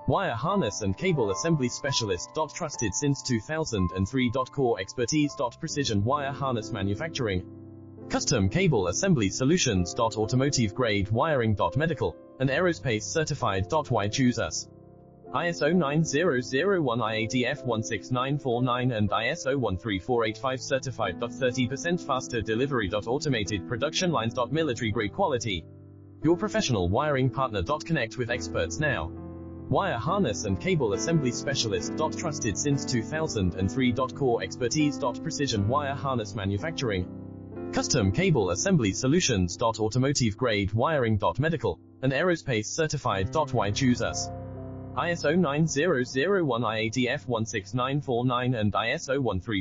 Wire harness and cable assembly specialist. Trusted since 2003. Core expertise. Precision wire harness manufacturing. Custom cable assembly solutions. Automotive grade wiring. Medical and aerospace certified. Why choose us? ISO 9001 IATF 16949 and ISO 13485 certified. 30% faster delivery. Automated production lines. Military grade quality. Your professional wiring partner. Connect with experts now. Wire harness and cable assembly specialist. Trusted since 2003. Core expertise. Precision wire harness manufacturing. Custom cable assembly solutions. Automotive grade wiring. Medical and aerospace certified. Why choose us? ISO 9001 IATF 16949 and ISO 13485